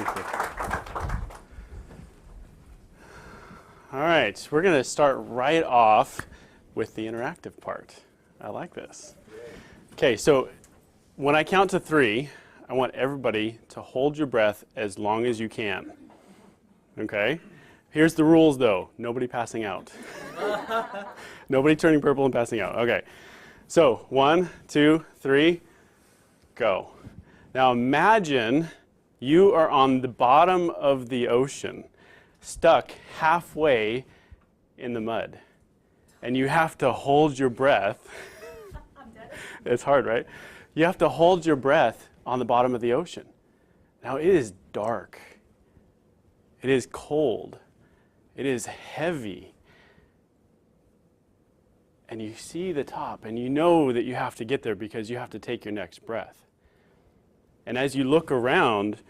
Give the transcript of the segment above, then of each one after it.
Thank you. All right, we're going to start right off with the interactive part. I like this. Okay, so when I count to 3, I want everybody to hold your breath as long as you can. Okay? Here's the rules, though. Nobody passing out. Nobody turning purple and passing out. Okay. So 1, 2, 3, go. Now imagine you are on the bottom of the ocean, stuck halfway in the mud. And you have to hold your breath. I'm dead. It's hard, right? You have to hold your breath on the bottom of the ocean. Now it is dark. It is cold. It is heavy. And you see the top, and you know that you have to get there because you have to take your next breath. And as you look around,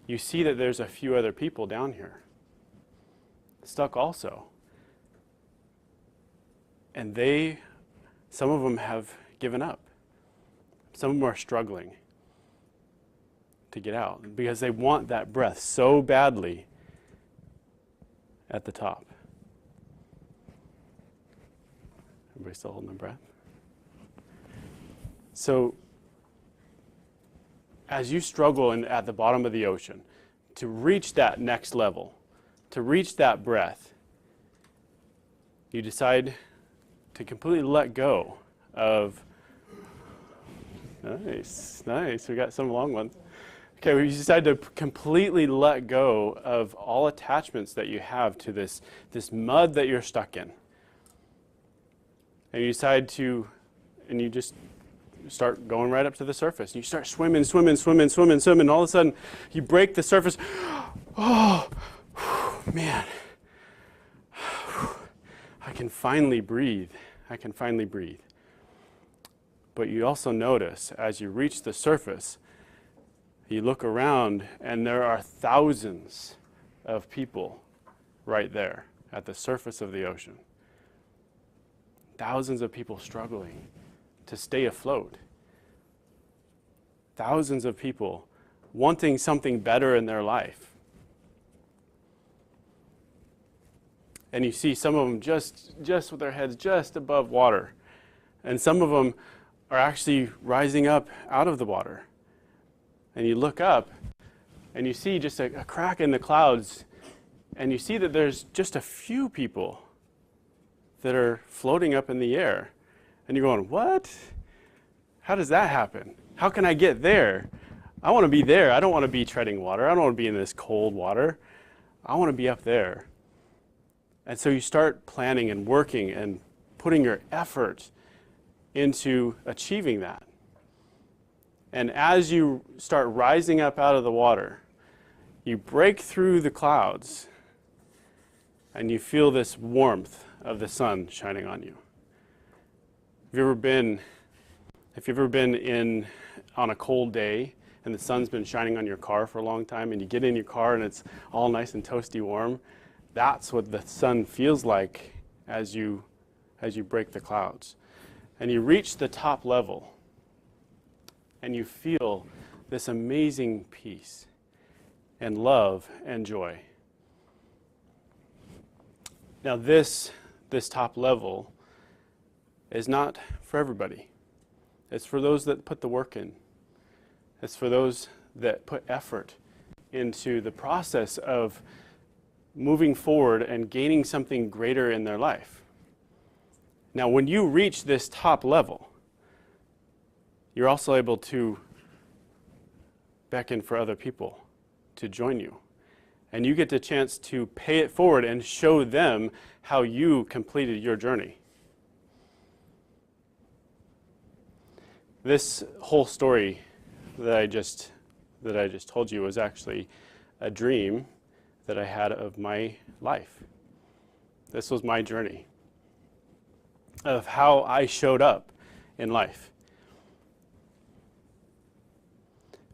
you see that there's a few other people down here, stuck also. And some of them have given up. Some of them are struggling to get out because they want that breath so badly at the top. Everybody still holding their breath? So, as you struggle at the bottom of the ocean to reach that next level, to reach that breath, you decide to completely let go of. Nice, nice. We got some long ones. Okay, we decide to completely let go of all attachments that you have to this mud that you're stuck in. And you decide to, and you just start going right up to the surface. You start swimming. All of a sudden, you break the surface. Oh, man. I can finally breathe. But you also notice, as you reach the surface, you look around, and there are thousands of people right there at the surface of the ocean. Thousands of people struggling to stay afloat. Thousands of people wanting something better in their life. And you see some of them just with their heads just above water. And some of them are actually rising up out of the water. And you look up and you see just a crack in the clouds, and you see that there's just a few people that are floating up in the air. And you're going, what? How does that happen? How can I get there? I want to be there. I don't want to be treading water. I don't want to be in this cold water. I want to be up there. And so you start planning and working and putting your effort into achieving that. And as you start rising up out of the water, you break through the clouds and you feel this warmth of the sun shining on you. If you've ever been on a cold day and the sun's been shining on your car for a long time, and you get in your car and it's all nice and toasty warm, that's what the sun feels like as you break the clouds. And you reach the top level and you feel this amazing peace and love and joy. Now this top level is not for everybody. It's for those that put the work in. It's for those that put effort into the process of moving forward and gaining something greater in their life. Now, when you reach this top level, you're also able to beckon for other people to join you. And you get the chance to pay it forward and show them how you completed your journey. This whole story that I just told you was actually a dream that I had of my life. This was my journey of how I showed up in life.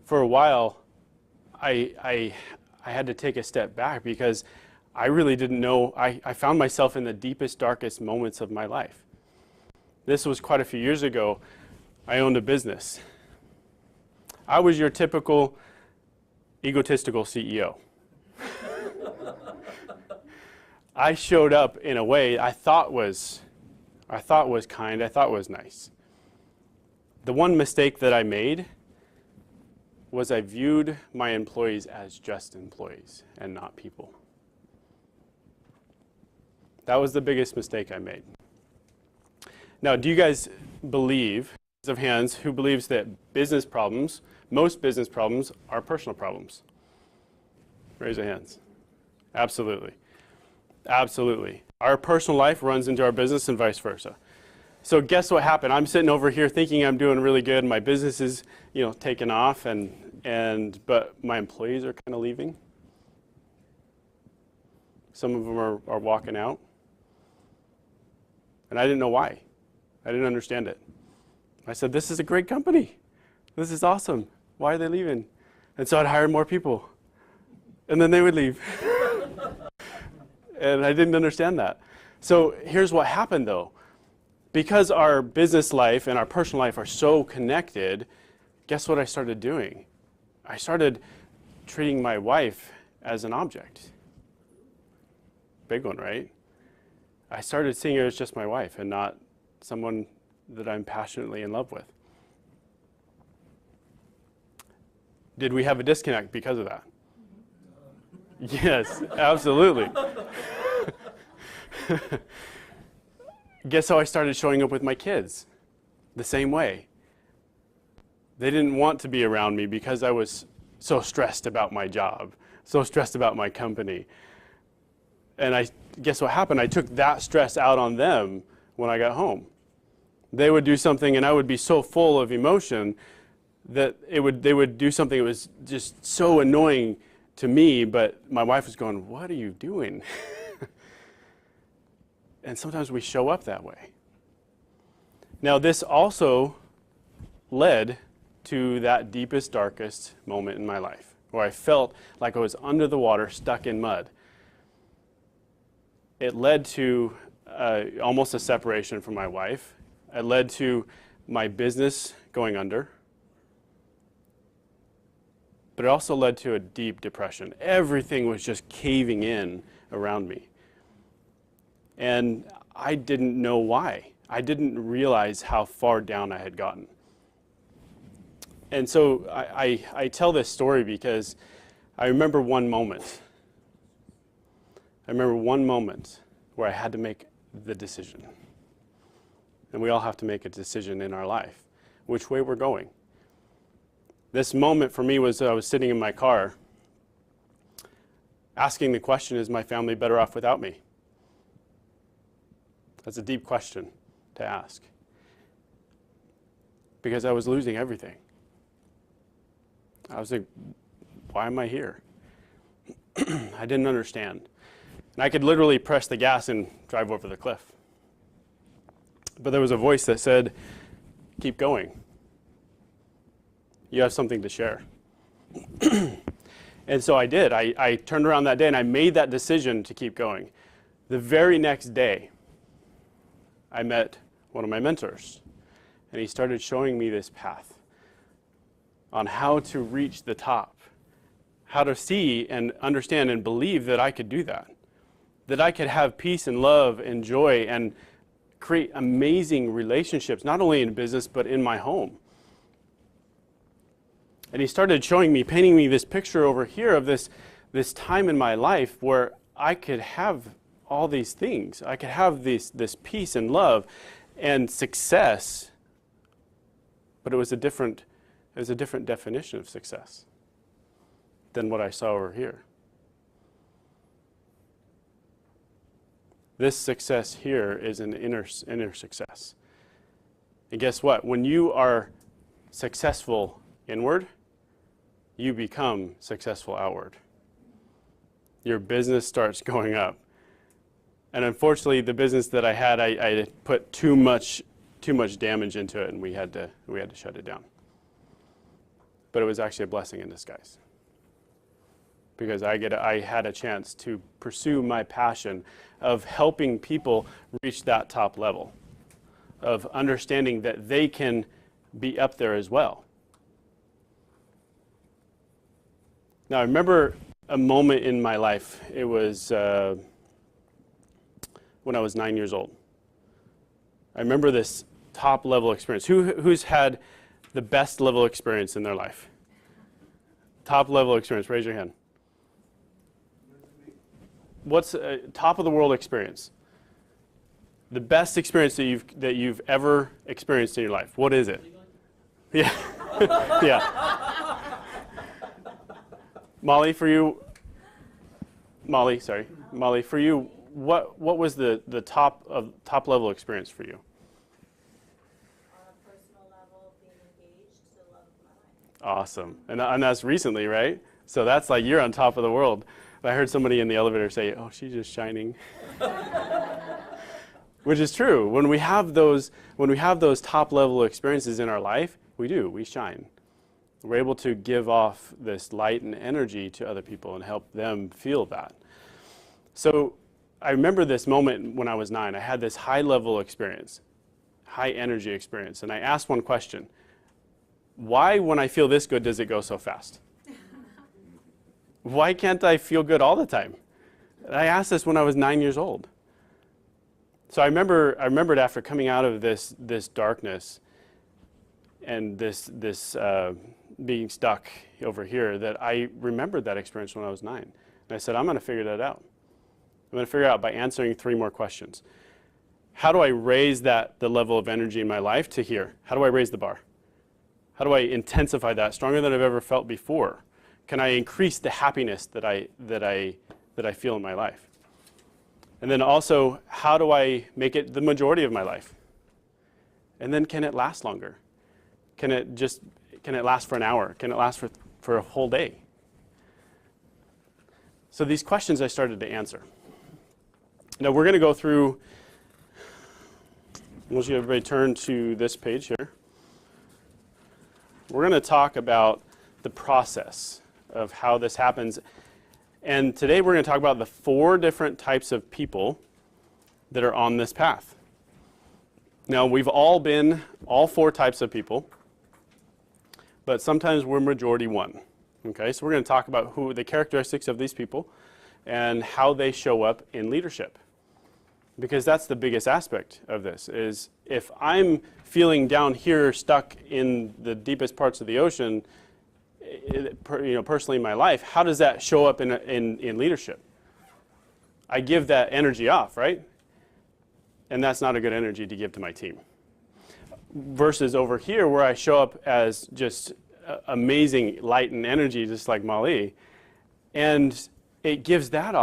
For a while, I had to take a step back because I really didn't know. I found myself in the deepest, darkest moments of my life. This was quite a few years ago. I owned a business. I was your typical egotistical CEO. I showed up in a way I thought was kind, I thought was nice. The one mistake that I made was I viewed my employees as just employees and not people. That was the biggest mistake I made. Now, do you guys believe, of hands, who believes that business problems, most business problems, are personal problems? Raise your hands. Absolutely. Absolutely. Our personal life runs into our business and vice versa. So guess what happened? I'm sitting over here thinking I'm doing really good. My business is, taking off, but my employees are kind of leaving. Some of them are walking out. And I didn't know why. I didn't understand it. I said, this is a great company. This is awesome. Why are they leaving? And so I'd hire more people. And then they would leave. And I didn't understand that. So here's what happened, though. Because our business life and our personal life are so connected, guess what I started doing? I started treating my wife as an object. Big one, right? I started seeing her as just my wife and not someone that I'm passionately in love with. Did we have a disconnect because of that? Yes, absolutely. Guess how I started showing up with my kids? The same way. They didn't want to be around me because I was so stressed about my job, so stressed about my company. And guess what happened? I took that stress out on them when I got home. They would do something and I would be so full of emotion that they would do something that was just so annoying to me, but my wife was going, what are you doing? And sometimes we show up that way. Now, this also led to that deepest, darkest moment in my life, where I felt like I was under the water, stuck in mud. It led to almost a separation from my wife. It led to my business going under. But it also led to a deep depression. Everything was just caving in around me. And I didn't know why. I didn't realize how far down I had gotten. And so I tell this story because I remember one moment. I remember one moment where I had to make the decision. And we all have to make a decision in our life, which way we're going. This moment for me was I was sitting in my car asking the question, is my family better off without me? That's a deep question to ask. Because I was losing everything. I was like, why am I here? I didn't understand. And I could literally press the gas and drive over the cliff. But there was a voice that said, keep going. You have something to share. And so I did. I turned around that day and I made that decision to keep going. The very next day, I met one of my mentors. And he started showing me this path on how to reach the top, how to see and understand and believe that I could do that I could have peace and love and joy and create amazing relationships, not only in business, but in my home. And he started showing me, painting me this picture over here of this time in my life where I could have all these things. I could have this peace and love and success, but it was a different definition of success than what I saw over here. This success here is an inner success. And guess what? When you are successful inward, you become successful outward. Your business starts going up. And unfortunately, the business that I had, I put too much damage into it, and we had to shut it down. But it was actually a blessing in disguise, because I had a chance to pursue my passion of helping people reach that top level, of understanding that they can be up there as well. Now, I remember a moment in my life. It was when I was 9 years old. I remember this top level experience. Who's had the best level experience in their life? Top level experience, raise your hand. What's a top of the world experience? The best experience that you've ever experienced in your life. What is it? Yeah. Yeah. Molly, for you, what was the top level experience for you? On a personal level, being engaged to the love of my life. Awesome. And that's recently, right? So that's like you're on top of the world. I heard somebody in the elevator say, "Oh, she's just shining." Which is true. When we have those top level experiences in our life, we shine. We're able to give off this light and energy to other people and help them feel that. So I remember this moment when I was 9. I had this high level experience, high energy experience. And I asked one question: why, when I feel this good, does it go so fast? Why can't I feel good all the time? And I asked this when I was 9 years old. So I remembered after coming out of this darkness and this being stuck over here, that I remembered that experience when I was 9. And I said, I'm going to figure that out. I'm going to figure it out by answering 3 more questions. How do I raise the level of energy in my life to here? How do I raise the bar? How do I intensify that stronger than I've ever felt before? Can I increase the happiness that I feel in my life? And then also, how do I make it the majority of my life? And then, can it last longer? Can it last for an hour? Can it last for a whole day? So these questions I started to answer. Now we're going to go through, I want you everybody turn to this page here. We're going to talk about the process of how this happens. And today we're going to talk about the 4 different types of people that are on this path. Now we've all been all 4 types of people, but sometimes we're majority 1. Okay, so we're going to talk about the characteristics of these people and how they show up in leadership. Because that's the biggest aspect of this, is if I'm feeling down here stuck in the deepest parts of the ocean, personally in my life, how does that show up in leadership? I give that energy off, right? And that's not a good energy to give to my team. Versus over here where I show up as just amazing light and energy, just like Molly, and it gives that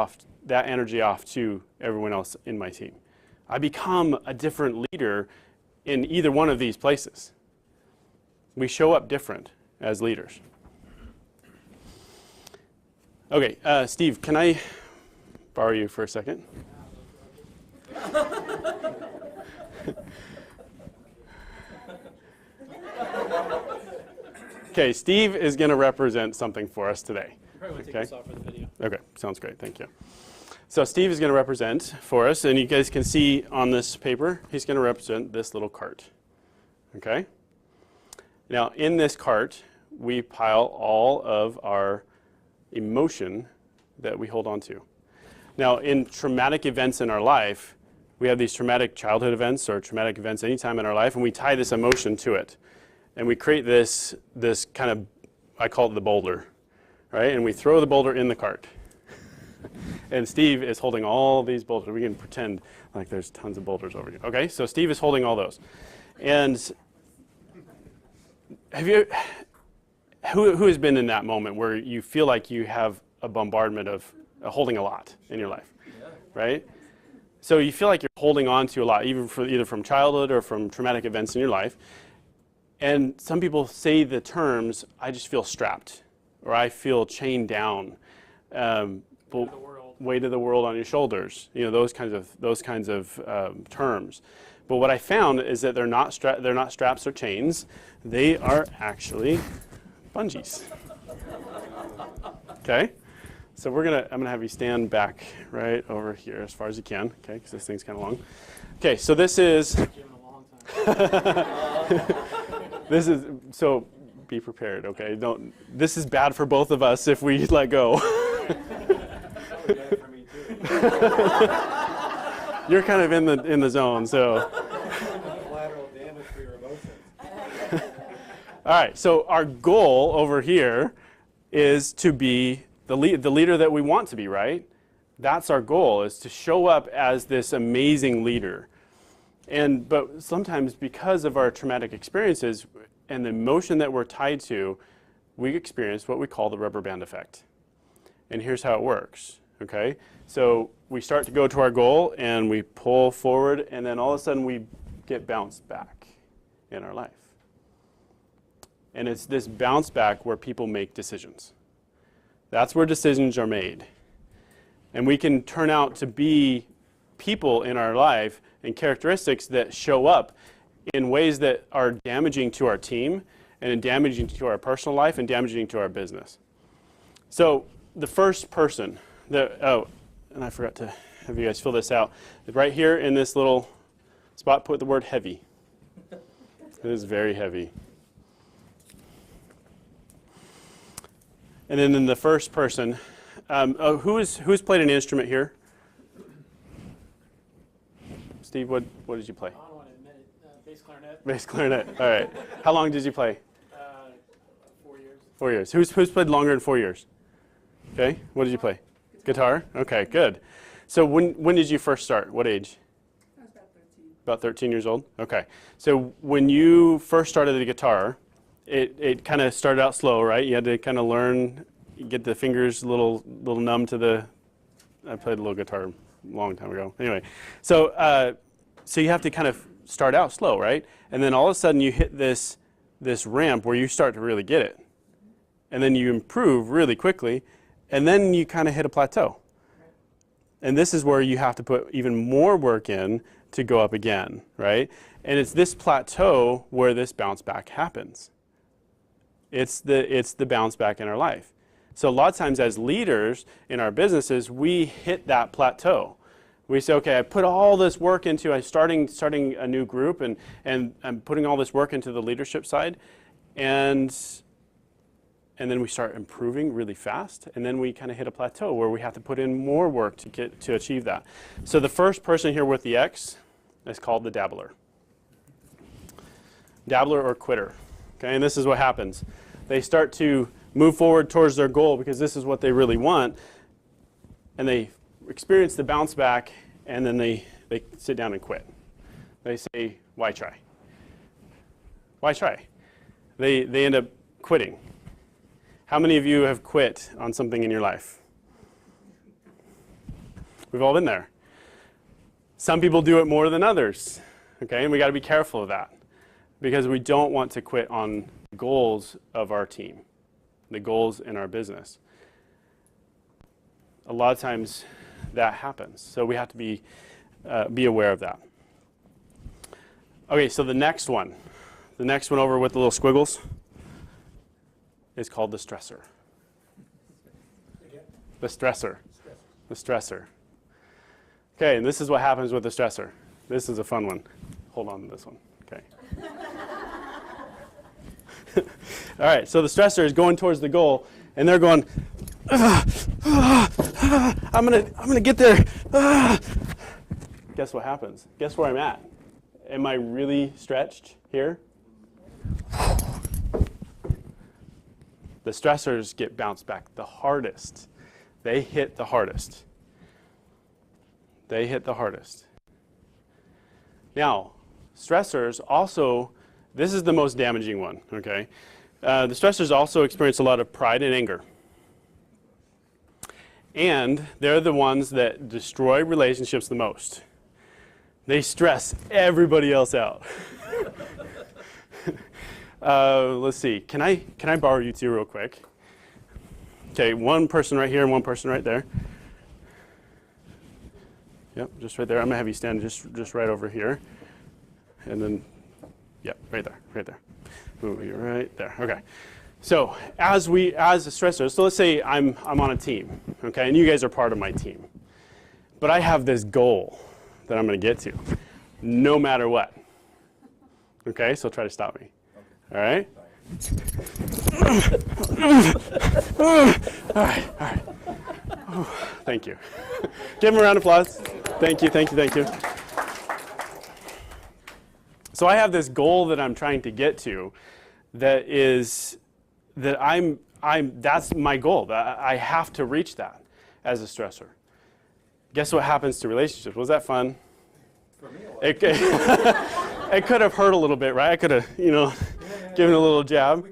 energy off to everyone else in my team. I become a different leader in either one of these places. We show up different as leaders. Okay, Steve, can I borrow you for a second? Okay, Steve is going to represent something for us today. Probably take this off for the video. Okay, sounds great, thank you. So Steve is going to represent for us, and you guys can see on this paper, he's going to represent this little cart. Okay? Now, in this cart, we pile all of our emotion that we hold on to. Now, in traumatic events in our life, we have these traumatic childhood events or traumatic events anytime in our life, and we tie this emotion to it. And we create this kind of, I call it the boulder, right? And we throw the boulder in the cart. And Steve is holding all these boulders. We can pretend like there's tons of boulders over here. Okay, so Steve is holding all those. And who has been in that moment where you feel like you have a bombardment of holding a lot in your life, right? So you feel like you're holding on to a lot, either from childhood or from traumatic events in your life. And some people say the terms, I just feel strapped, or I feel chained down. Weight of the world on your shoulders, those kinds of terms. But what I found is that they're not straps or chains. They are actually bungees. Okay, so I'm gonna have you stand back right over here as far as you can. Okay, because this thing's kind of long. Okay, so this is. Be prepared, okay? Don't. This is bad for both of us if we let go. Bad for me too. You're kind of in the zone, so. Collateral damage for your emotions. All right, so our goal over here is to be the leader that we want to be, right? That's our goal, is to show up as this amazing leader. But sometimes because of our traumatic experiences and the emotion that we're tied to, we experience what we call the rubber band effect. And here's how it works, okay? So we start to go to our goal and we pull forward, and then all of a sudden we get bounced back in our life. And it's this bounce back where people make decisions. That's where decisions are made. And we can turn out to be people in our life and characteristics that show up in ways that are damaging to our team and damaging to our personal life and damaging to our business. So the first person and I forgot to have you guys fill this out. Right here in this little spot, put the word heavy. It is very heavy. And then in the first person, who's played an instrument here? Steve, what did you play? I don't want to admit it. Bass clarinet. Bass clarinet. All right. How long did you play? 4 years. 4 years. Who's played longer than 4 years? Okay. What did you play? Guitar? Okay, good. So when did you first start? What age? I was about 13. About 13 years old? Okay. So when you first started the guitar, it kind of started out slow, right? You had to kind of learn, get the fingers a little numb to the. I played a little guitar a long time ago. Anyway, so you have to kind of start out slow, right? And then all of a sudden you hit this ramp where you start to really get it, and then you improve really quickly, and then you kind of hit a plateau. And this is where you have to put even more work in to go up again, right? And it's this plateau where this bounce back happens. It's the bounce back in our life. So a lot of times as leaders in our businesses, we hit that plateau. We say, okay, I put all this work into starting a new group, and I'm putting all this work into the leadership side, and then we start improving really fast, and then we kind of hit a plateau where we have to put in more work to achieve that. So the first person here with the X is called the dabbler. Dabbler or quitter. Okay, and this is what happens. They start to move forward towards their goal because this is what they really want, and they experience the bounce back, and then they sit down and quit. They say, why try? Why try? They end up quitting. How many of you have quit on something in your life? We've all been there. Some people do it more than others, okay? And we got to be careful of that because we don't want to quit on the goals of our team, the goals in our business. A lot of times that happens, so we have to be aware of that. Okay, so the next one over with the little squiggles is called the stressor. The stressor. The stressor. Okay, and this is what happens with the stressor. This is a fun one. Hold on to this one. Okay. All right, so the stressor is going towards the goal, and they're going, I'm gonna get there. Guess what happens? Guess where I'm at? Am I really stretched here? The stressors get bounced back the hardest. They hit the hardest. They hit the hardest. Now, stressors also, this is the most damaging one, okay? The stressors also experience a lot of pride and anger. And they're the ones that destroy relationships the most. They stress everybody else out. Let's see. Can I borrow you two real quick? Okay, one person right here and one person right there. Yep, just right there. I'm gonna have you stand just right over here, and then, yep, right there. Move you right there. Okay. So as a stressor, so let's say I'm on a team, okay, and you guys are part of my team, but I have this goal that I'm gonna get to, no matter what. Okay, so try to stop me. All right? All right. Thank you. Give him a round of applause. Thank you. So I have this goal that I'm trying to get to that's my goal. I have to reach that as a stressor. Guess what happens to relationships? Was that fun? For me, It could have hurt a little bit, right? I could have, given a little jab. we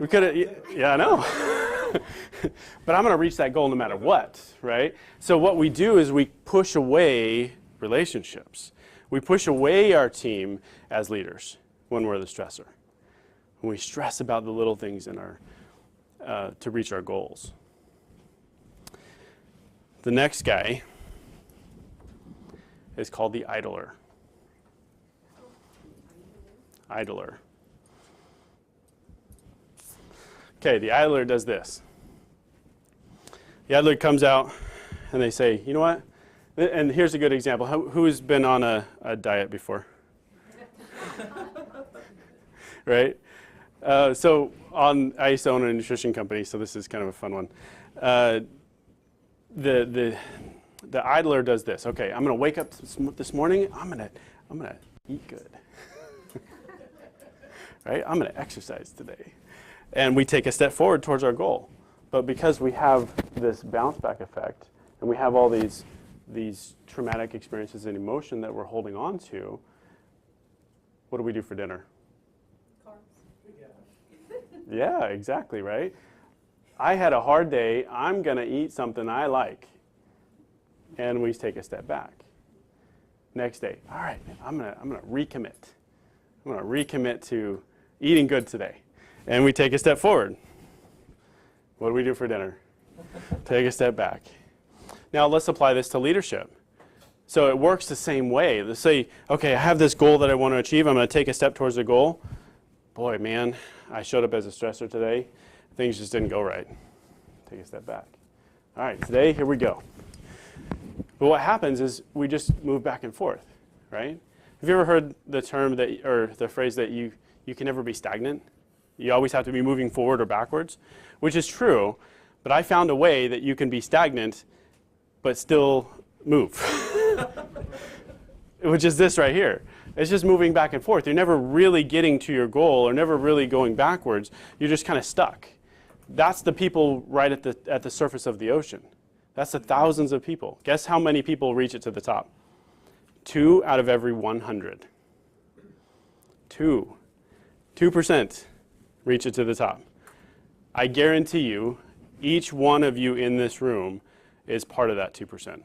could have taken Yeah, I know. But I'm going to reach that goal no matter what, right? So what we do is we push away relationships. We push away our team as leaders when we're the stressor. When we stress about the little things in our to reach our goals. The next guy is called the idler. Idler. Okay, the idler does this. The idler comes out and they say, you know what? And here's a good example. Who's been on a diet before? Right? So I used to own a nutrition company, so this is kind of a fun one. The idler does this. Okay, I'm going to wake up this morning. I'm going to eat good. Right? I'm going to exercise today. And we take a step forward towards our goal. But because we have this bounce back effect, and we have all these traumatic experiences and emotion that we're holding on to, what do we do for dinner? Yeah, exactly, right? I had a hard day. I'm going to eat something I like. And we take a step back. Next day, all right, I'm going to recommit. I'm going to recommit to eating good today. And we take a step forward. What do we do for dinner? Take a step back. Now let's apply this to leadership. So it works the same way. Let's say, okay, I have this goal that I want to achieve. I'm going to take a step towards the goal. Boy, man, I showed up as a stressor today. Things just didn't go right. Take a step back. All right, today, here we go. But what happens is we just move back and forth, right? Have you ever heard the term or the phrase that you can never be stagnant? You always have to be moving forward or backwards, which is true, but I found a way that you can be stagnant but still move, which is this right here. It's just moving back and forth. You're never really getting to your goal or never really going backwards. You're just kind of stuck. That's the people right at the surface of the ocean. That's the thousands of people. Guess how many people reach it to the top? 2 out of every 100. 2% reach it to the top. I guarantee you, each one of you in this room is part of that 2%.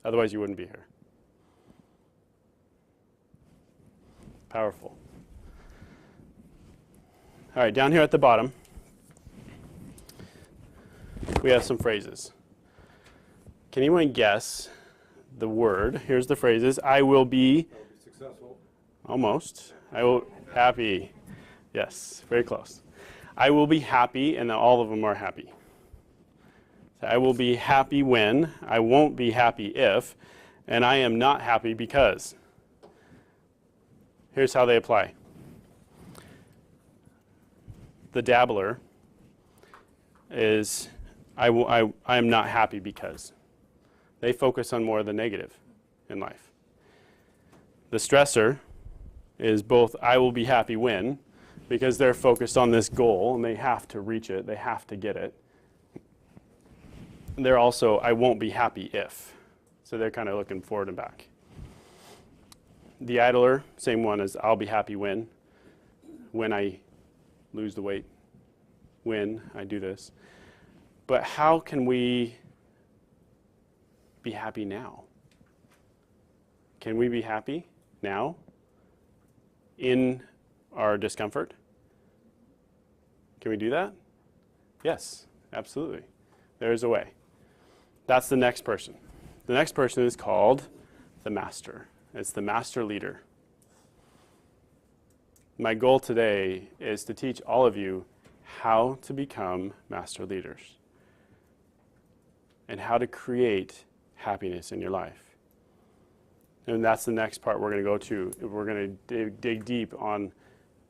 Otherwise, you wouldn't be here. Powerful. All right, down here at the bottom, we have some phrases. Can anyone guess the word? Here's the phrases. I will be successful. Almost. I will happy. Yes, very close. I will be happy, and all of them are happy. So I will be happy when, I won't be happy if, and I am not happy because. Here's how they apply. The dabbler is, I am not happy because. They focus on more of the negative in life. The stressor is both, I will be happy when, because they're focused on this goal and they have to reach it, they have to get it. And they're also, I won't be happy if. So they're kind of looking forward and back. The idler, same one as I'll be happy when I lose the weight, when I do this. But how can we be happy now? Can we be happy now in our discomfort? Can we do that? Yes, absolutely. There's a way. That's the next person. The next person is called the master. It's the master leader. My goal today is to teach all of you how to become master leaders and how to create happiness in your life. And that's the next part we're going to go to. We're going to dig deep on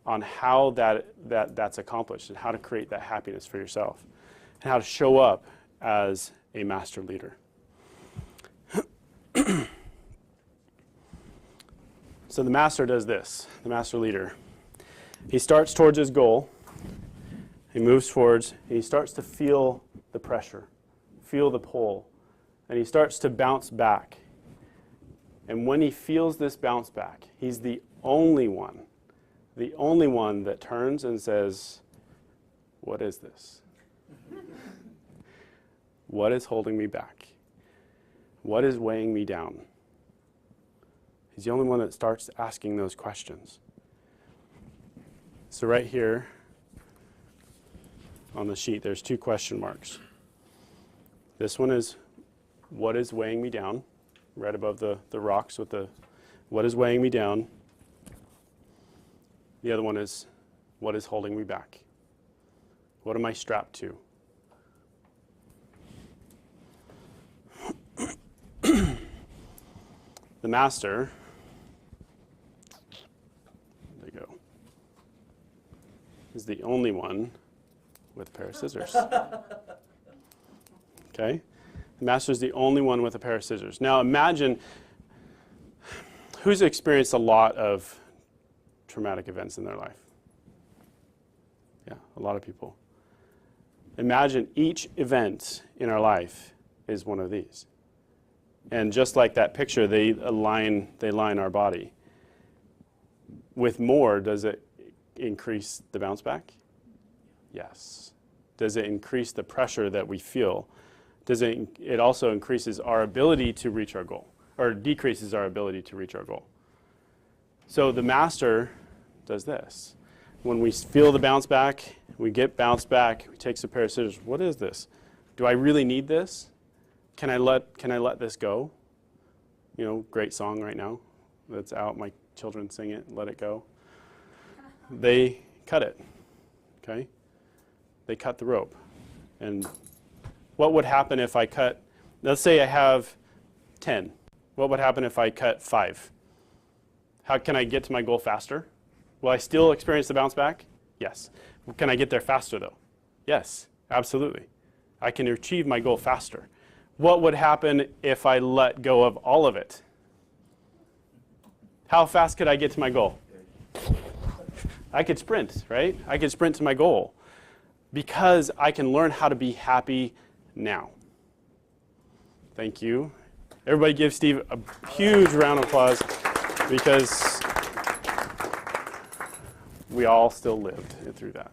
on how that's accomplished and how to create that happiness for yourself and how to show up as a master leader. So the master does this, the master leader. He starts towards his goal. He moves towards, and he starts to feel the pressure, feel the pull, and he starts to bounce back. And when he feels this bounce back, he's the only one that turns and says, "What is this? What is holding me back? What is weighing me down?" He's the only one that starts asking those questions. So right here on the sheet, there's 2 question marks. This one is, what is weighing me down? Right above the rocks with the, what is weighing me down? The other one is, what is holding me back? What am I strapped to? The master, there you go, is the only one with a pair of scissors. Okay? The master is the only one with a pair of scissors. Now imagine, who's experienced a lot of traumatic events in their life? Yeah, a lot of people. Imagine each event in our life is one of these. And just like that picture, they line our body. With more, does it increase the bounce back? Yes. Does it increase the pressure that we feel? It also increases our ability to reach our goal, or decreases our ability to reach our goal. So the master does this. When we feel the bounce back, we get bounced back, he takes a pair of scissors. What is this? Do I really need this? Can I let this go? You know, great song right now that's out. My children sing it, Let It Go. They cut it, okay? They cut the rope. And what would happen if I cut, let's say I have 10. What would happen if I cut 5? How can I get to my goal faster? Will I still experience the bounce back? Yes. Can I get there faster though? Yes, absolutely. I can achieve my goal faster. What would happen if I let go of all of it? How fast could I get to my goal? I could sprint, right? I could sprint to my goal because I can learn how to be happy now. Thank you. Everybody give Steve a huge round of applause because we all still lived through that.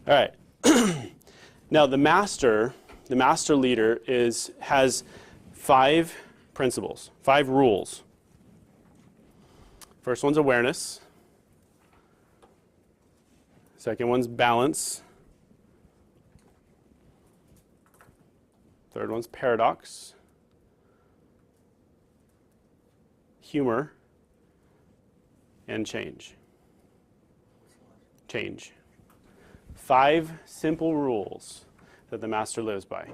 All right. Now the master leader has 5 principles, 5 rules. First one's awareness. Second one's balance. Third one's paradox. Humor. And change. Change. 5 simple rules that the master lives by.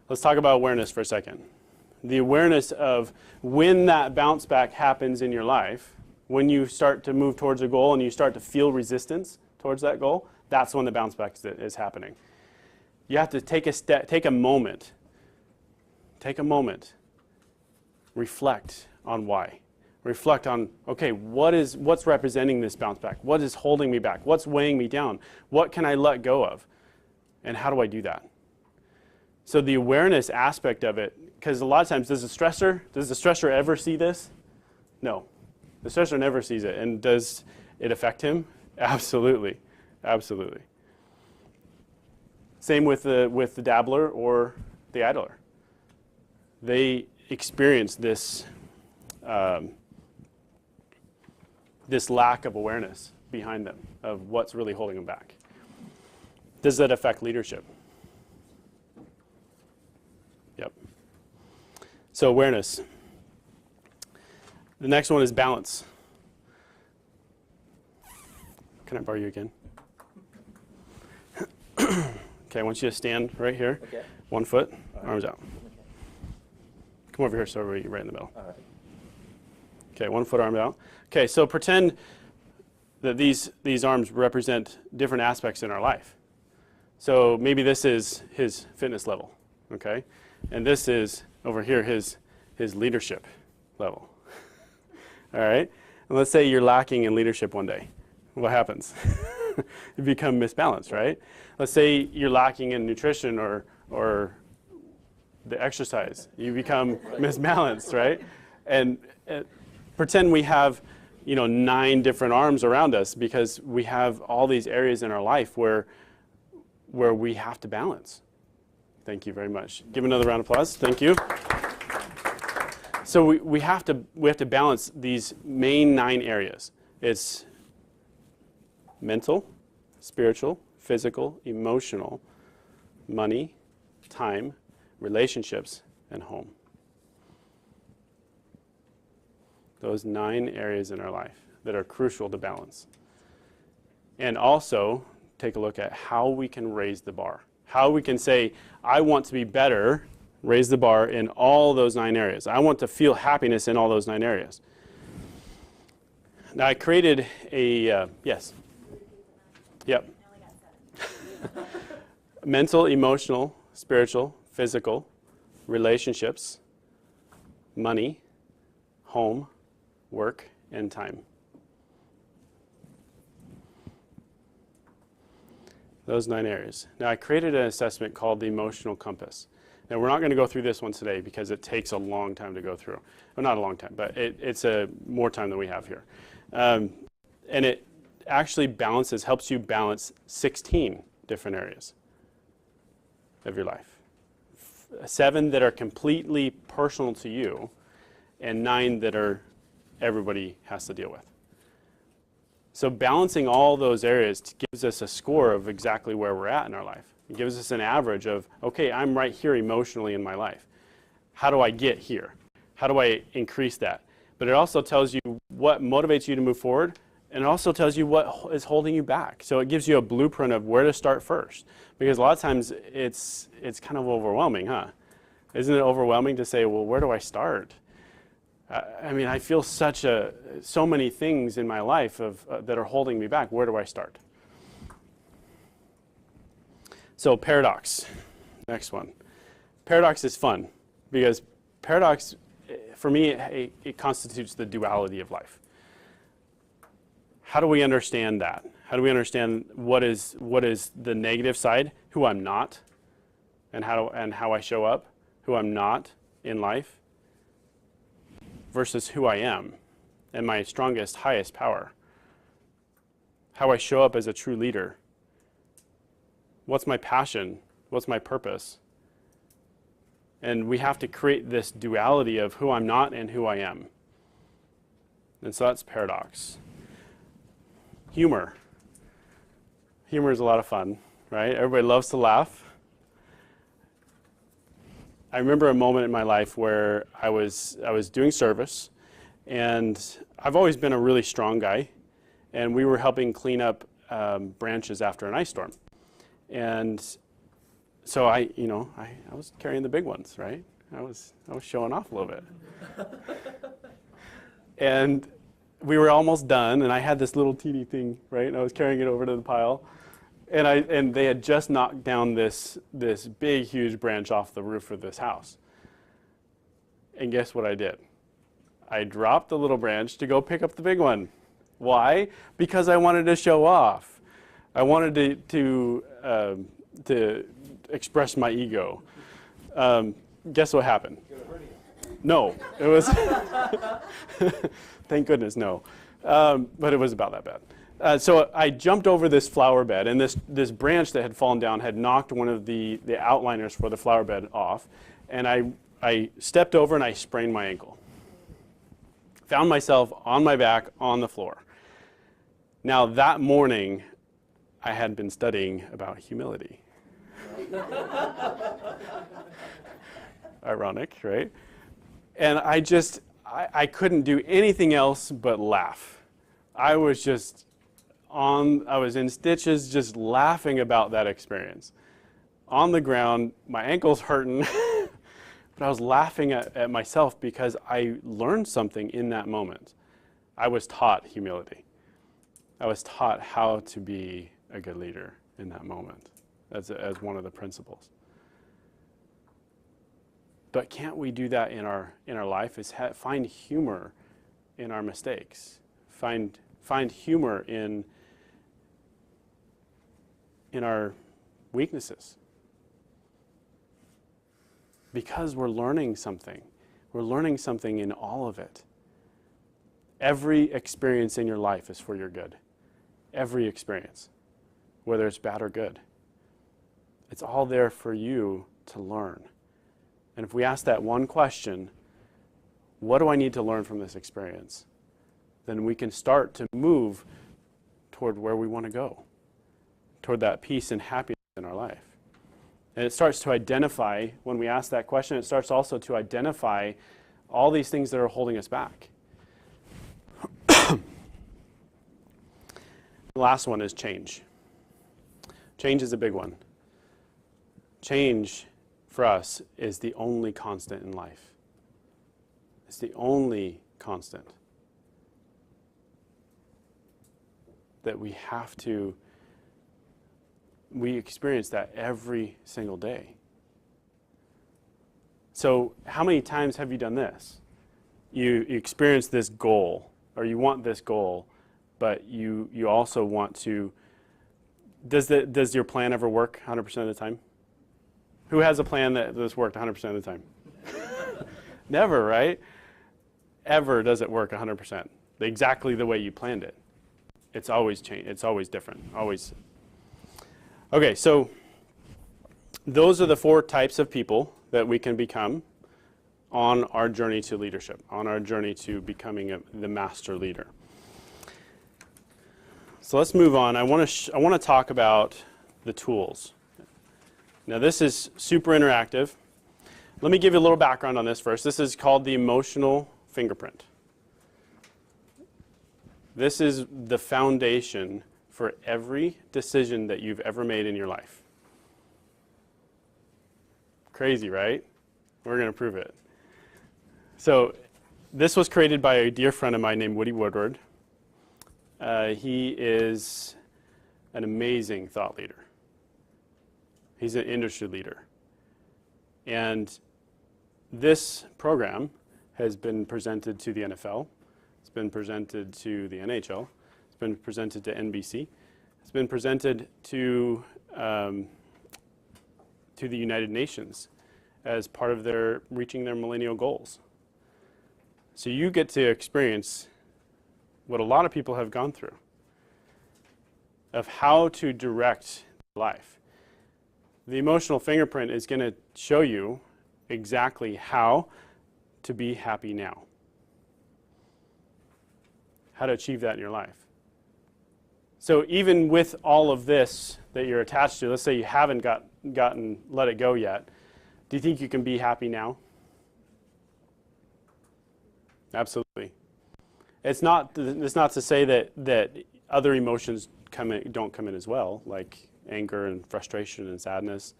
Let's talk about awareness for a second. The awareness of when that bounce back happens in your life, when you start to move towards a goal and you start to feel resistance towards that goal, that's when the bounce back is happening. You have to take a moment, reflect on why. Reflect on, okay, what's representing this bounce back? What is holding me back? What's weighing me down? What can I let go of? And how do I do that? So the awareness aspect of it, because a lot of times, does the stressor ever see this? No. The stressor never sees it. And does it affect him? Absolutely. Absolutely. Same with the dabbler or the idler. They experience this this lack of awareness behind them of what's really holding them back. Does that affect leadership? Yep. So awareness. The next one is balance. Can I borrow you again? Okay, I want you to stand right here. Okay. 1 foot, Right. arms out. Come over here so we're right in the middle. All right. Okay, 1 foot, arms out. Okay, so pretend that these arms represent different aspects in our life. So maybe this is his fitness level, okay? And this is, over here, his leadership level. All right? And let's say you're lacking in leadership one day. What happens? You become misbalanced, right? Let's say you're lacking in nutrition or the exercise. You become misbalanced, right? And pretend we have 9 different arms around us, because we have all these areas in our life where we have to balance. Thank you very much. Give another round of applause. Thank you. So we have to balance these main 9 areas. It's mental, spiritual, physical, emotional, money, time, relationships, and home. Those 9 areas in our life that are crucial to balance. And also take a look at how we can raise the bar. How we can say, I want to be better, raise the bar in all those 9 areas. I want to feel happiness in all those 9 areas. Now I created a, yes? Yep. Mental, emotional, spiritual, physical, relationships, money, home, work, and time. Those 9 areas. Now I created an assessment called the emotional compass. Now we're not going to go through this one today because it takes a long time to go through. Well, not a long time, but it's more time than we have here. And it actually helps you balance 16 different areas of your life. 7 that are completely personal to you, and 9 that everybody has to deal with. So balancing all those areas gives us a score of exactly where we're at in our life. It gives us an average of, okay, I'm right here emotionally in my life. How do I get here? How do I increase that? But it also tells you what motivates you to move forward, and it also tells you what is holding you back. So it gives you a blueprint of where to start first. Because a lot of times it's kind of overwhelming, huh? Isn't it overwhelming to say, well, where do I start? I mean, I feel so many things in my life that are holding me back. Where do I start? So paradox, next one. Paradox is fun because paradox, for me, it constitutes the duality of life. How do we understand that? How do we understand what is the negative side, who I'm not, and how I show up, who I'm not in life, versus who I am and my strongest, highest power. How I show up as a true leader. What's my passion? What's my purpose? And we have to create this duality of who I'm not and who I am. And so that's paradox. Humor. Humor is a lot of fun, right? Everybody loves to laugh. I remember a moment in my life where I was doing service, and I've always been a really strong guy, and we were helping clean up branches after an ice storm. And so I was carrying the big ones, right? I was showing off a little bit. And we were almost done, and I had this little teeny thing, right? And I was carrying it over to the pile. And they had just knocked down this big, huge branch off the roof of this house. And guess what I did? I dropped the little branch to go pick up the big one. Why? Because I wanted to show off. I wanted to express my ego. Guess what happened? No, it was. Thank goodness, no. But it was about that bad. So I jumped over this flower bed, and this branch that had fallen down had knocked one of the outliners for the flower bed off, and I stepped over and I sprained my ankle. Found myself on my back on the floor. Now that morning, I had been studying about humility. Ironic, right? And I couldn't do anything else but laugh. I was in stitches just laughing about that experience. On the ground, my ankle's hurting, but I was laughing at myself because I learned something in that moment. I was taught humility. I was taught how to be a good leader in that moment as one of the principles. But can't we do that in our life? Is find humor in our mistakes. Find humor in our weaknesses. Because we're learning something. We're learning something in all of it. Every experience in your life is for your good. Every experience, whether it's bad or good. It's all there for you to learn. And if we ask that one question, what do I need to learn from this experience? Then we can start to move toward where we want to go, toward that peace and happiness in our life. And it starts to identify, when we ask that question, it starts also to identify all these things that are holding us back. The last one is change. Change is a big one. Change for us is the only constant in life. It's the only constant that we experience that every single day. So how many times have you done this? You experience this goal, or you want this goal, but you also want to, does your plan ever work 100% of the time? Who has a plan that's worked 100% of the time? Never, right? Ever does it work 100%. Exactly the way you planned it. It's always changed. It's always different. Always. Okay, so those are the 4 types of people that we can become on our journey to leadership, on our journey to becoming the master leader. So let's move on. I want to talk about the tools. Now this is super interactive. Let me give you a little background on this first. This is called the emotional fingerprint. This is the foundation for every decision that you've ever made in your life. Crazy, right? We're going to prove it. So this was created by a dear friend of mine named Woody Woodward. He is an amazing thought leader. He's an industry leader. And this program has been presented to the NFL. It's been presented to the NHL. It's been presented to NBC. It's been presented to the United Nations as part of their reaching their millennial goals. So you get to experience what a lot of people have gone through of how to direct life. The emotional fingerprint is going to show you exactly how to be happy now. How to achieve that in your life. So even with all of this that you're attached to, let's say you haven't let it go yet, do you think you can be happy now? Absolutely. It's not to say that other emotions don't come in as well, like anger and frustration and sadness.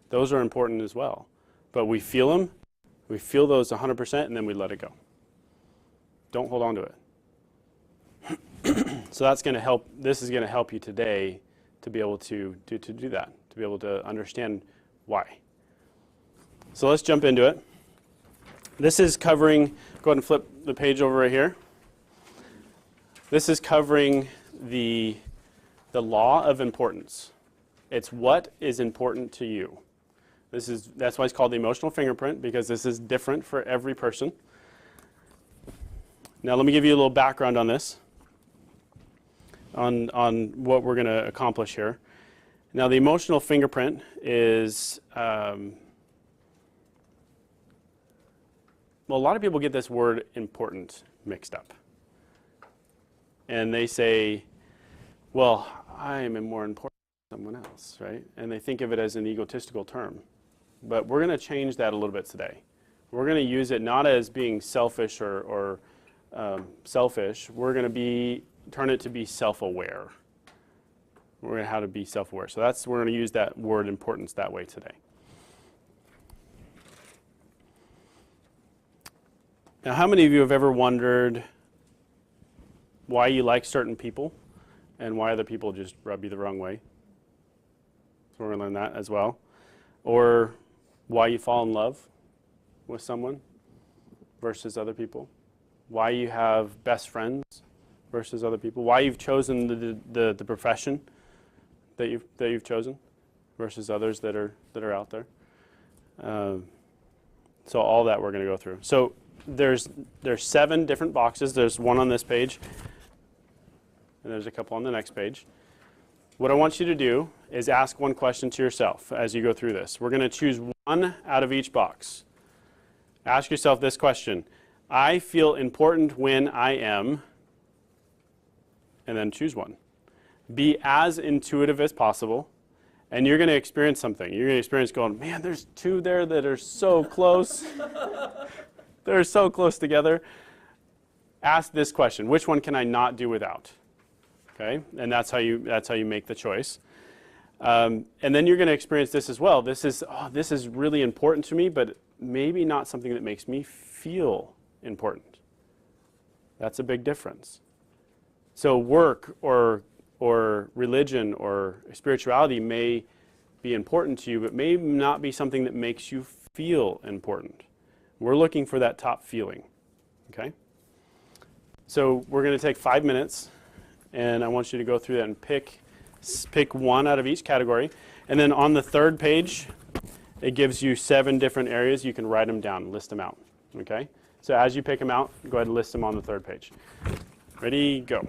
Those are important as well. But we feel them, we feel those 100%, and then we let it go. Don't hold on to it. So that's going to help. This is going to help you today to be able to do that, to be able to understand why. So let's jump into it. This is covering, go ahead and flip the page over right here. This is covering the law of importance. It's what is important to you. That's why it's called the emotional fingerprint, because this is different for every person. Now let me give you a little background on this, on what we're going to accomplish here. Now the emotional fingerprint is, well, a lot of people get this word important mixed up. And they say, well, I am more important than someone else, right? And they think of it as an egotistical term. But we're going to change that a little bit today. We're going to use it not as being selfish or selfish. We're going to turn it to be self-aware. We're going to how to be self-aware. So we're going to use that word importance that way today. Now, how many of you have ever wondered why you like certain people and why other people just rub you the wrong way. So we're going to learn that as well. Or why you fall in love with someone versus other people. Why you have best friends versus other people. Why you've chosen the profession that you've chosen versus others that are out there. So all that we're going to go through. So there's 7 different boxes. There's one on this page, and there's a couple on the next page. What I want you to do is ask one question to yourself as you go through this. We're going to choose one out of each box. Ask yourself this question. I feel important when I am, and then choose one. Be as intuitive as possible, and you're going to experience something. You're going to experience going, man, there's 2 there that are so close. They're so close together. Ask this question. Which one can I not do without? Okay, and that's how you make the choice. And then you're going to experience this as well. This is really important to me, but maybe not something that makes me feel important. That's a big difference. So work or religion or spirituality may be important to you, but may not be something that makes you feel important. We're looking for that top feeling. Okay? So we're going to take 5 minutes. And I want you to go through that and pick one out of each category. And then on the 3rd page, it gives you 7 different areas. You can write them down, list them out. Okay? So as you pick them out, go ahead and list them on the 3rd page. Ready, go.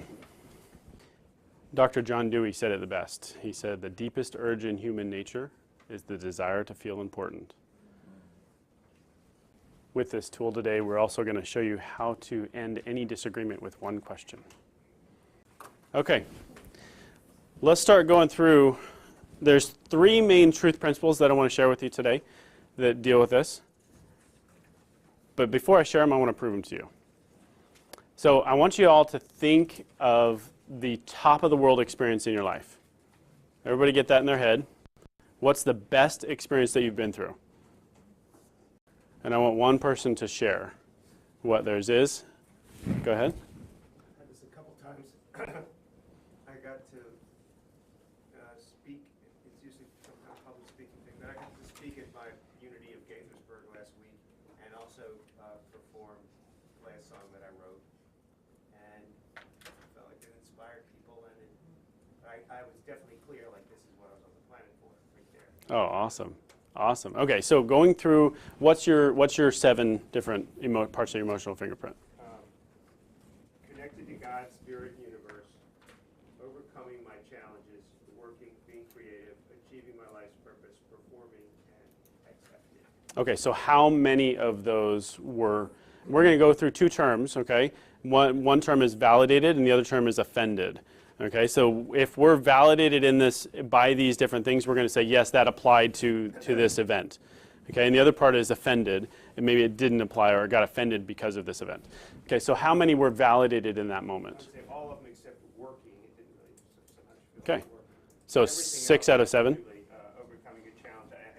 Dr. John Dewey said it the best. He said, the deepest urge in human nature is the desire to feel important. With this tool today, we're also going to show you how to end any disagreement with one question. Okay, let's start going through. There's 3 main truth principles that I want to share with you today that deal with this. But before I share them, I want to prove them to you. So I want you all to think of the top of the world experience in your life. Everybody get that in their head. What's the best experience that you've been through? And I want one person to share what theirs is. Go ahead. I had this a couple times. I got to speak. It's usually some kind of public speaking thing, but I got to speak at my Unity of Gaithersburg last week, and also perform the last song that I wrote. And I felt like it inspired people, and I was definitely clear, like this is what I was on the planet for, right there. Oh, awesome. Awesome. Okay, so going through, what's your 7 different parts of your emotional fingerprint? Connected to God's spirit and universe, overcoming my challenges, working, being creative, achieving my life's purpose, performing, and accepting. Okay, so how many of those we're going to go through 2 terms, okay? One term is validated and the other term is offended. Okay, so if we're validated in this by these different things, we're going to say, yes, that applied to this event. Okay, and the other part is offended, and maybe it didn't apply or got offended because of this event. Okay, so how many were validated in that moment? I would say all of them except working. It didn't really so much feel Okay, like working. so Everything 6 else out of was 7? really, overcoming a challenge. I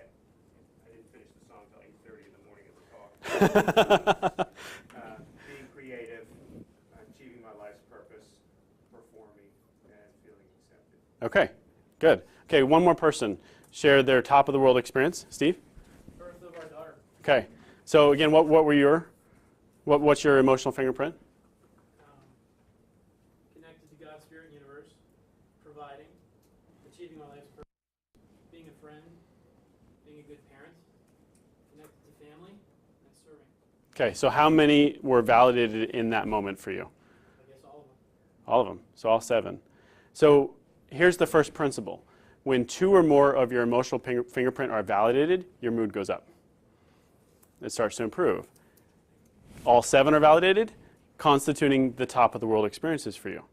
didn't finish the song until 8:30 in the morning as a talk. Being creative, achieving my life's purpose, performing, and feeling accepted. Okay, good. Okay, one more person share their top of the world experience. Steve? Birth of our daughter. Okay, so again, what's your emotional fingerprint? Connected to God's spirit and universe, providing, achieving my life's purpose, being a friend, being a good parent, connected to family, and serving. Okay, so how many were validated in that moment for you? I guess all of them. All of them, so all 7. So here's the first principle. When 2 or more of your emotional fingerprint are validated, your mood goes up. It starts to improve. All 7 are validated, constituting the top of the world experiences for you.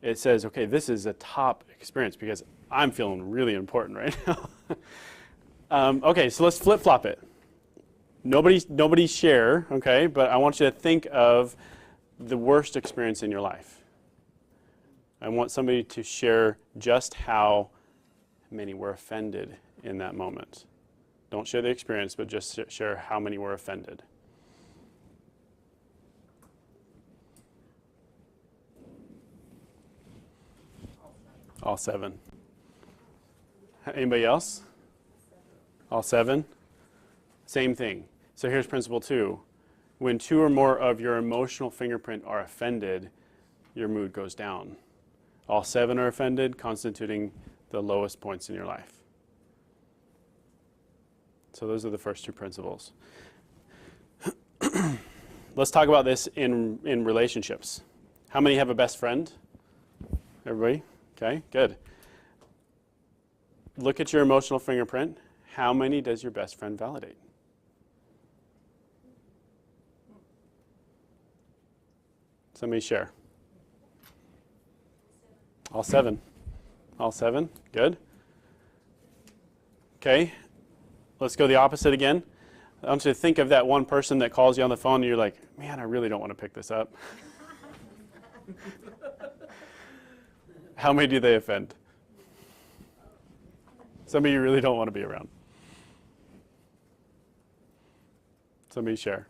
It says, okay, this is a top experience because I'm feeling really important right now. Okay, so let's flip-flop it. Nobody share, okay, but I want you to think of the worst experience in your life. I want somebody to share just how many were offended in that moment. Don't share the experience, but just share how many were offended. All 7. Anybody else? All 7? Same thing. So here's principle 2. When 2 or more of your emotional fingerprint are offended, your mood goes down. All 7 are offended, constituting the lowest points in your life. So those are the first 2 principles. Let's talk about this in relationships. How many have a best friend? Everybody? Okay, good. Look at your emotional fingerprint. How many does your best friend validate? Somebody share. All 7. All 7? Good. Okay, let's go the opposite again. I want you to think of that one person that calls you on the phone and you're like, man, I really don't want to pick this up. How many do they offend? Somebody you really don't want to be around. Somebody share.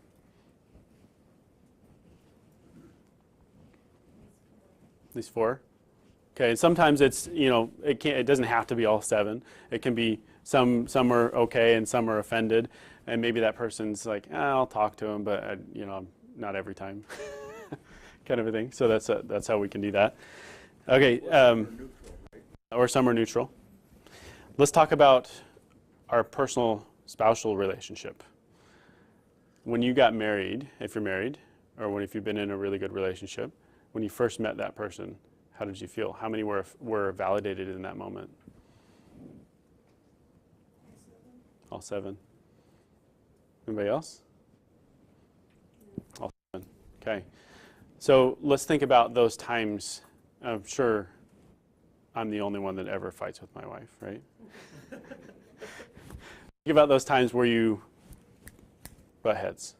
At least 4. Okay, and sometimes it's, it doesn't have to be all 7. It can be some are okay and some are offended, and maybe that person's like, I'll talk to him, but not every time, kind of a thing. So that's how we can do that. Okay, or some are neutral. Let's talk about our personal spousal relationship. When you got married, if you're married, or if you've been in a really good relationship, when you first met that person, how did you feel? How many were validated in that moment? All 7. Anybody else? All 7. Okay. So let's think about those times. I'm sure I'm the only one that ever fights with my wife, right? Think about those times where you butt heads.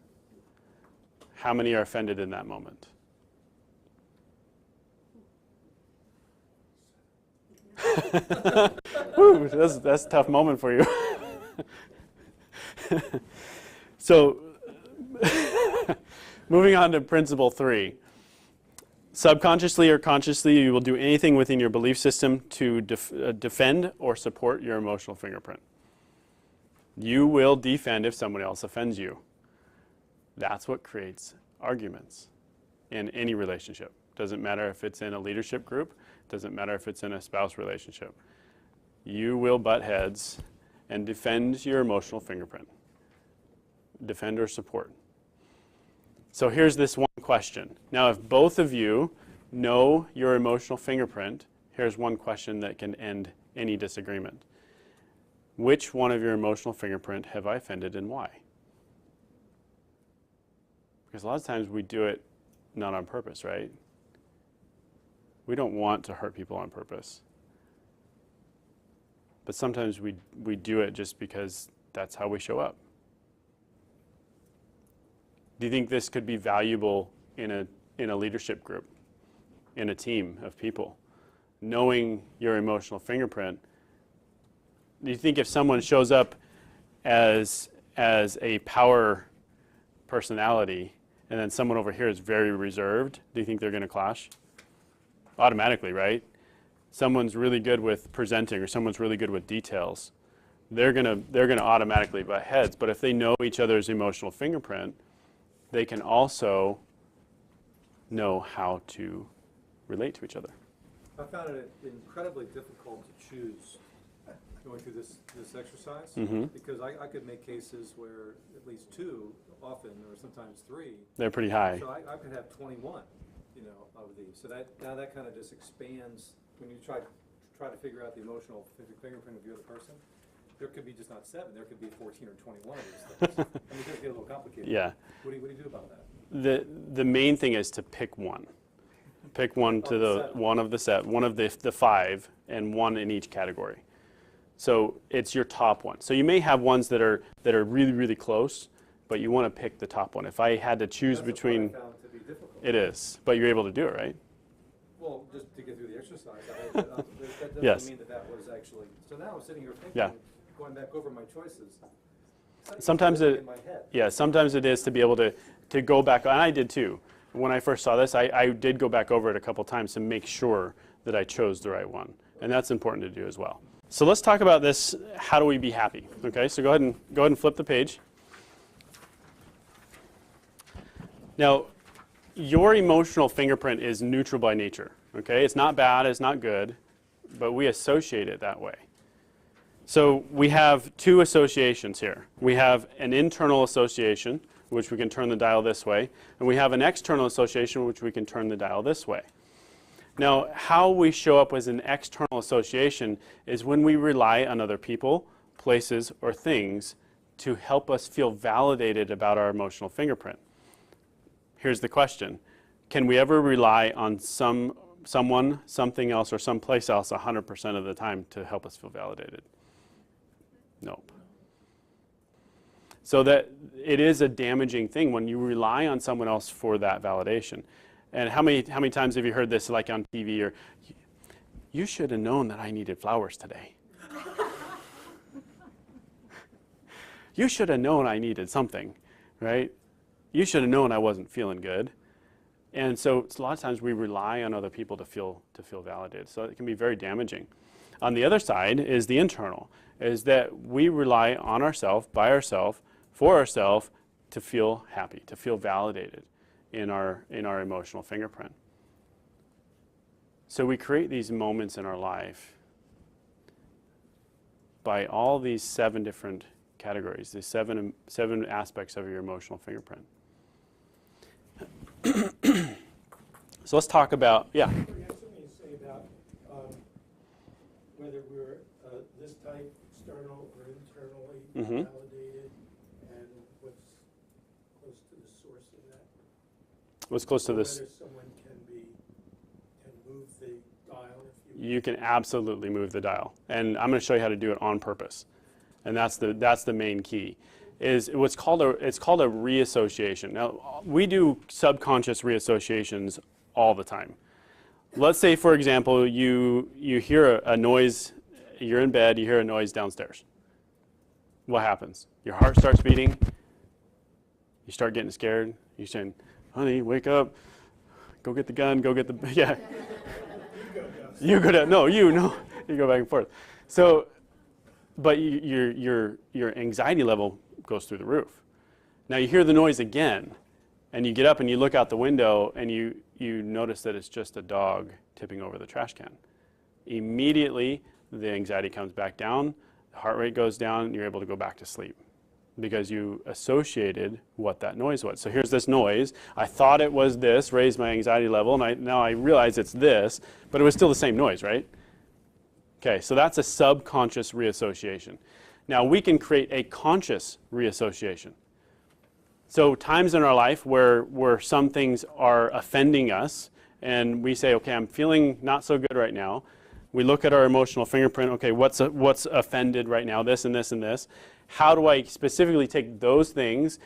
How many are offended in that moment? Woo, that's a tough moment for you. So, moving on to principle 3. Subconsciously or consciously, you will do anything within your belief system to defend or support your emotional fingerprint. You will defend if someone else offends you. That's what creates arguments in any relationship. Doesn't matter if it's in a leadership group, doesn't matter if it's in a spouse relationship. You will butt heads and defend your emotional fingerprint. Defend or support. So here's this one question. Now, if both of you know your emotional fingerprint, here's one question that can end any disagreement. Which one of your emotional fingerprint have I offended and why? Because a lot of times we do it not on purpose, right? We don't want to hurt people on purpose. But sometimes we do it just because that's how we show up. Do you think this could be valuable in a leadership group, in a team of people? Knowing your emotional fingerprint, do you think if someone shows up as a power personality and then someone over here is very reserved, do you think they're going to clash? Automatically, right? Someone's really good with presenting or someone's really good with details. They're gonna automatically butt heads. But if they know each other's emotional fingerprint, they can also know how to relate to each other. I found it incredibly difficult to choose going through this exercise because I could make cases where at least 2 often, or sometimes 3. They're pretty high. So I could have 21, of these. So now that kind of just expands when you try to figure out the emotional fingerprint of the other person. There could be just not 7. There could be 14 or 21 of these things. I mean, it does get a little complicated. Yeah. What do you do about that? The main thing is to pick one. Pick one to one of the 5, and one in each category. So it's your top one. So you may have ones that are really, really close, but you want to pick the top one. If I had to choose between, That's what I found to be difficult. it is, but you're able to do it, right? Well, just to get through the exercise, that doesn't Yes. mean that was actually. So now I'm sitting here thinking, going back over my choices. Sometimes in my head. Yeah, sometimes it is to be able to go back, and I did too. When I first saw this, I did go back over it a couple times to make sure that I chose the right one. And that's important to do as well. So let's talk about this, how do we be happy? Okay, so go ahead and flip the page. Now, your emotional fingerprint is neutral by nature. Okay, it's not bad, it's not good, but we associate it that way. So we have two associations here. We have an internal association, which we can turn the dial this way, and we have an external association, which we can turn the dial this way. Now, how we show up as an external association is when we rely on other people, places, or things to help us feel validated about our emotional fingerprint. Here's the question. Can we ever rely on someone, something else, or someplace else 100% of the time to help us feel validated? Nope. So that it is a damaging thing when you rely on someone else for that validation. And how many times have you heard this, like on TV, or you should have known that I needed flowers today. You should have known I needed something, right? You should have known I wasn't feeling good. And so a lot of times we rely on other people to feel validated. So it can be very damaging. On the other side is the internal, is that we rely on ourselves, by ourselves, for ourselves to feel happy, to feel validated in our emotional fingerprint. So we create these moments in our life by all these 7 different categories, these seven aspects of your emotional fingerprint. So let's talk about, yeah. You have something to say about whether we're this type, external or internally validated, and what's close to the source of that? What's close to this? Whether someone can move the dial, if you will. You can absolutely move the dial. And I'm going to show you how to do it on purpose. And that's the main key. Is it's called a reassociation. Now, we do subconscious reassociations all the time. Let's say, for example, you hear a noise, you're in bed, you hear a noise downstairs. What happens? Your heart starts beating, you start getting scared, you're saying, honey, wake up, go get the gun, go get the, yeah. You go down, no, you go back and forth. So, but your anxiety level goes through the roof. Now you hear the noise again, and you get up and you look out the window and you notice that it's just a dog tipping over the trash can. Immediately, the anxiety comes back down, the heart rate goes down, and you're able to go back to sleep because you associated what that noise was. So here's this noise. I thought it was this, raised my anxiety level, and now I realize it's this, but it was still the same noise, right? Okay, so that's a subconscious reassociation. Now we can create a conscious reassociation. So times in our life where some things are offending us and we say, okay, I'm feeling not so good right now. We look at our emotional fingerprint, okay, what's offended right now, this and this and this. How do I specifically take those things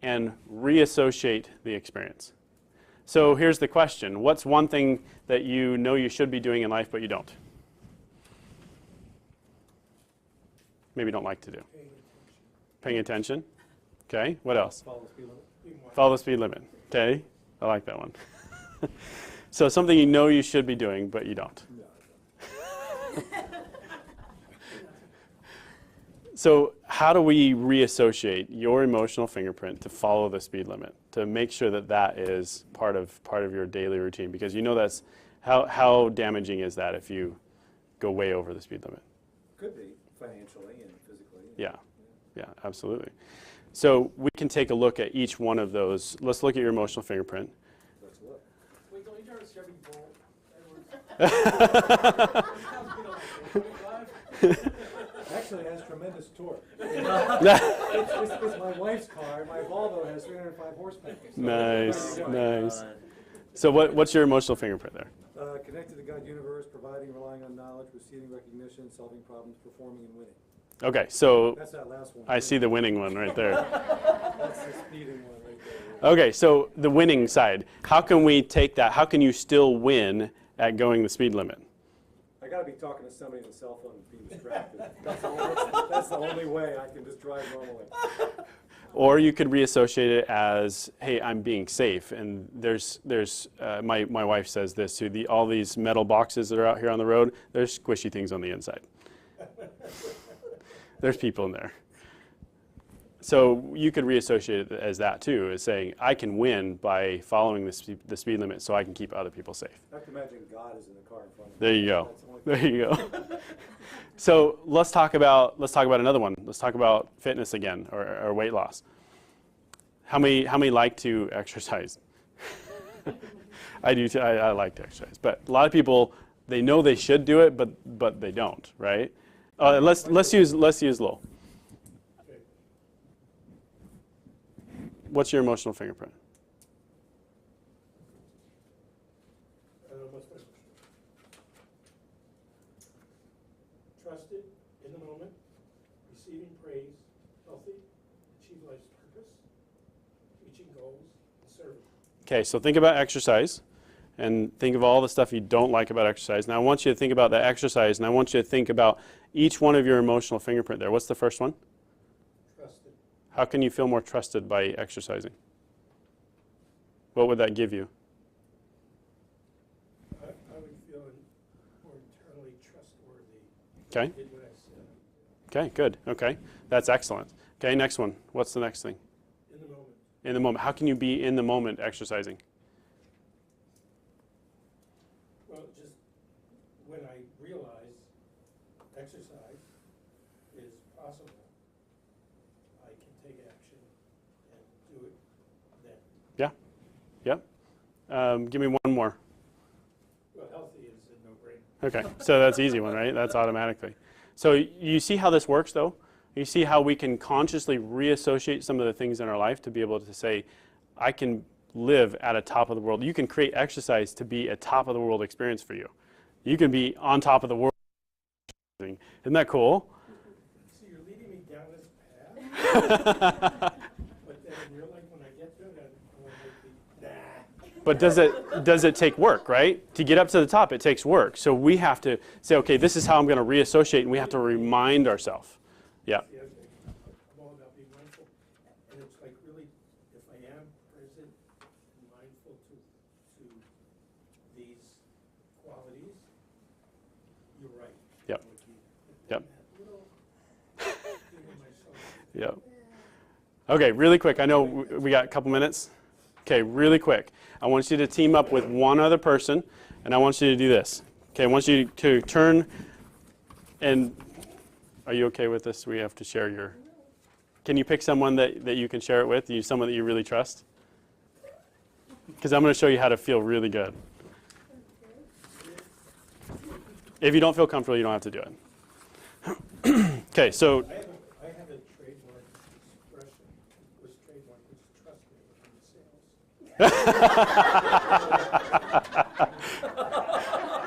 and reassociate the experience? So here's the question. What's one thing that you know you should be doing in life but you don't? Maybe don't like to do. Paying attention. Okay, what else? Follow the speed limit. Follow the speed limit. Okay, I like that one. So something you know you should be doing, but you don't. No. So how do we reassociate your emotional fingerprint to follow the speed limit, to make sure that that is part of your daily routine? Because you know that's, how damaging is that if you go way over the speed limit? Could be financially and physically. Yeah, absolutely. So we can take a look at each one of those. Let's look at your emotional fingerprint. Let's look. Wait, don't you drive a Chevy Bolt, Edward? Actually, it has tremendous torque. It's my wife's car. My Volvo has 305 horsepower. So Nice. So what's your emotional fingerprint there? Connected to God universe, providing, relying on knowledge, receiving recognition, solving problems, performing, and winning. Okay, so That's that last one. I see the winning one right there. That's the speeding one right there. Okay, so the winning side. How can we take that? How can you still win at going the speed limit? I got to be talking to somebody on the cell phone and being distracted. That's the only way I can just drive normally. Or you could reassociate it as, hey, I'm being safe. And my wife says this too, all these metal boxes that are out here on the road, there's squishy things on the inside. There's people in there. So you could reassociate it as that too, as saying, I can win by following the speed limit so I can keep other people safe. I have to imagine God is in the car in front of me. There you go. That's the only There you go. So let's talk about another one. Let's talk about fitness again, or weight loss. How many like to exercise? I do too. I like to exercise, but a lot of people, they know they should do it, but they don't, right? Let's use Lowell. What's your emotional fingerprint? What's my question? Trusted, in the moment, receiving praise, healthy, achieve life's purpose, reaching goals, and serving. Okay, so think about exercise, and think of all the stuff you don't like about exercise. Now I want you to think about that exercise, and I want you to think about each one of your emotional fingerprint there. What's the first one? Trusted. How can you feel more trusted by exercising? What would that give you? I would feel more internally trustworthy. Okay. Did what I said. Okay, good. Okay, that's excellent. Okay, next one. What's the next thing? In the moment. In the moment. How can you be in the moment exercising? Well, just when I realize exercise is possible, I can take action and do it then. Yeah. Yep. Give me one more. Well, healthy is a no-brainer. Okay, so that's an easy one, right? That's automatically. So you see how this works, though? You see how we can consciously reassociate some of the things in our life to be able to say, I can live at a top of the world. You can create exercise to be a top of the world experience for you. You can be on top of the world. Isn't that cool? So you're leading me down this path, but then in real life, when I get to it, I want to be, nah. But does it take work, right? To get up to the top, it takes work. So we have to say, okay, this is how I'm going to reassociate, and we have to remind ourselves. Yeah. The other thing, I'm all about being mindful, and it's like really, if I am present and mindful to these qualities, you're right. Yep. I would be Yep. that little thing in myself. Yeah. Okay, really quick. I know we got a couple minutes. Okay, really quick. I want you to team up with one other person, and I want you to do this. Okay, I want you to turn and... Are you okay with this? We have to share your... Can you pick someone that you can share it with? Someone that you really trust? Because I'm going to show you how to feel really good. If you don't feel comfortable, you don't have to do it. Okay, so... I have a trademark expression, was trademark, which is trust me when I'm in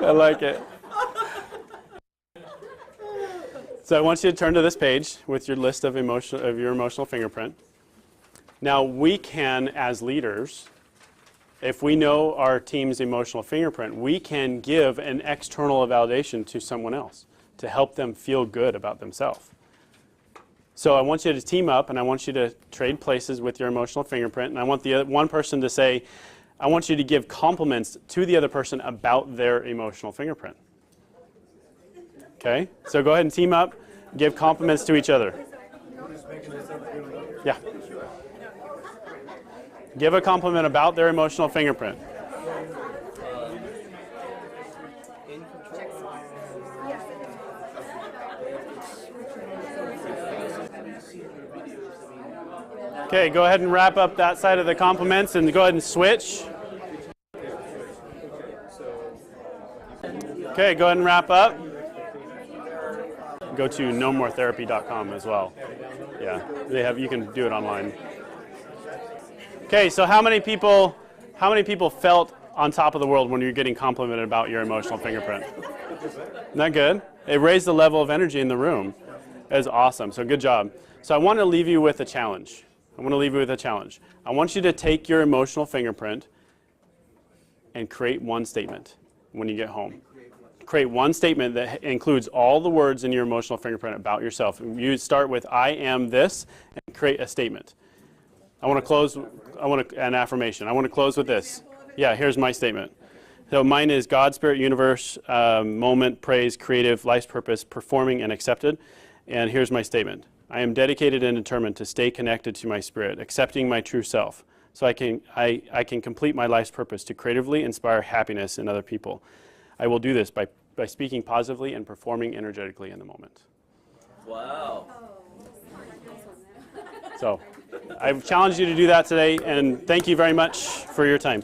sales. I like it. So I want you to turn to this page with your list of your emotional fingerprint. Now we can, as leaders, if we know our team's emotional fingerprint, we can give an external validation to someone else to help them feel good about themselves. So I want you to team up, and I want you to trade places with your emotional fingerprint, and I want the other one person to say, I want you to give compliments to the other person about their emotional fingerprint. Okay, so go ahead and team up, give compliments to each other. Yeah. Give a compliment about their emotional fingerprint. Okay, go ahead and wrap up that side of the compliments and go ahead and switch. Okay, go ahead and wrap up. Go to nomortherapy.com as well. Yeah, you can do it online. Okay, so how many people felt on top of the world when you're getting complimented about your emotional fingerprint? Isn't that good? It raised the level of energy in the room. That's awesome. So good job. So I want to leave you with a challenge. I want you to take your emotional fingerprint and create one statement when you get home. Create one statement that includes all the words in your emotional fingerprint about yourself. You start with I am this and create a statement. I want to close. An affirmation. I want to close with this. Yeah, here's my statement. So mine is God, Spirit, Universe, moment, praise, creative, life's purpose, performing, and accepted. And here's my statement. I am dedicated and determined to stay connected to my spirit, accepting my true self, so I can complete my life's purpose to creatively inspire happiness in other people. I will do this by speaking positively and performing energetically in the moment. Wow. So I've challenged you to do that today, and thank you very much for your time.